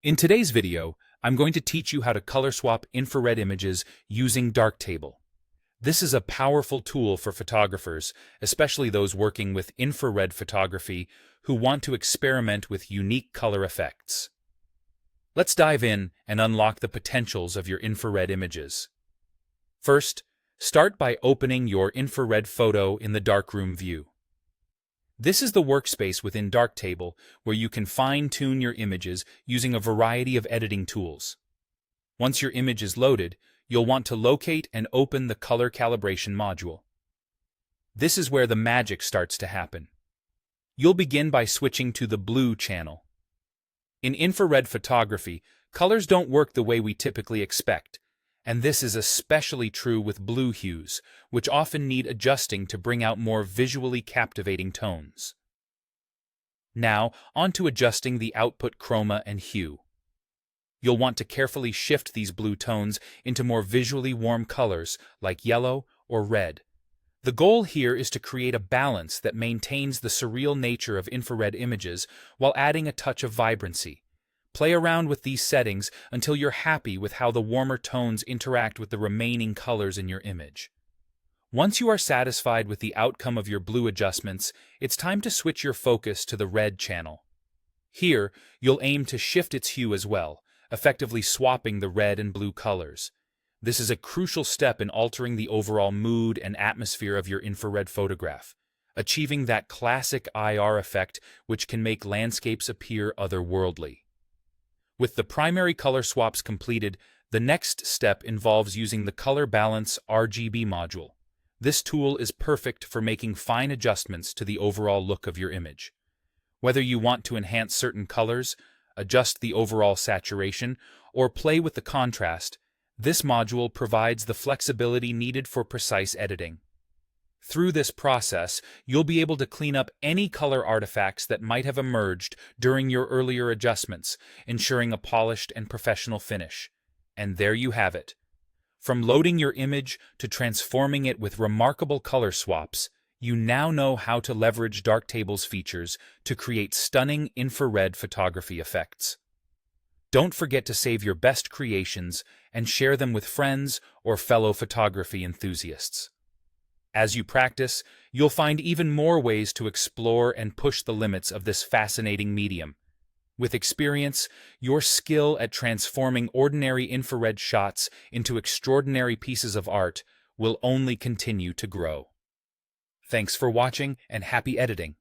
In today's video, I'm going to teach you how to color swap infrared images using Darktable. This is a powerful tool for photographers, especially those working with infrared photography who want to experiment with unique color effects. Let's dive in and unlock the potentials of your infrared images. First, start by opening your infrared photo in the darkroom view. This is the workspace within Darktable where you can fine-tune your images using a variety of editing tools. Once your image is loaded, you'll want to locate and open the color calibration module. This is where the magic starts to happen. You'll begin by switching to the blue channel. In infrared photography, colors don't work the way we typically expect, and this is especially true with blue hues, which often need adjusting to bring out more visually captivating tones. Now, on to adjusting the output chroma and hue. You'll want to carefully shift these blue tones into more visually warm colors like yellow or red. The goal here is to create a balance that maintains the surreal nature of infrared images while adding a touch of vibrancy. Play around with these settings until you're happy with how the warmer tones interact with the remaining colors in your image. Once you are satisfied with the outcome of your blue adjustments, it's time to switch your focus to the red channel. Here, you'll aim to shift its hue as well, effectively swapping the red and blue colors. This is a crucial step in altering the overall mood and atmosphere of your infrared photograph, achieving that classic IR effect which can make landscapes appear otherworldly. With the primary color swaps completed, the next step involves using the Color Balance RGB module. This tool is perfect for making fine adjustments to the overall look of your image. Whether you want to enhance certain colors, adjust the overall saturation, or play with the contrast, this module provides the flexibility needed for precise editing. Through this process, you'll be able to clean up any color artifacts that might have emerged during your earlier adjustments, ensuring a polished and professional finish. And there you have it. From loading your image to transforming it with remarkable color swaps, you now know how to leverage Darktable's features to create stunning infrared photography effects. Don't forget to save your best creations and share them with friends or fellow photography enthusiasts. As you practice, you'll find even more ways to explore and push the limits of this fascinating medium. With experience, your skill at transforming ordinary infrared shots into extraordinary pieces of art will only continue to grow. Thanks for watching and happy editing!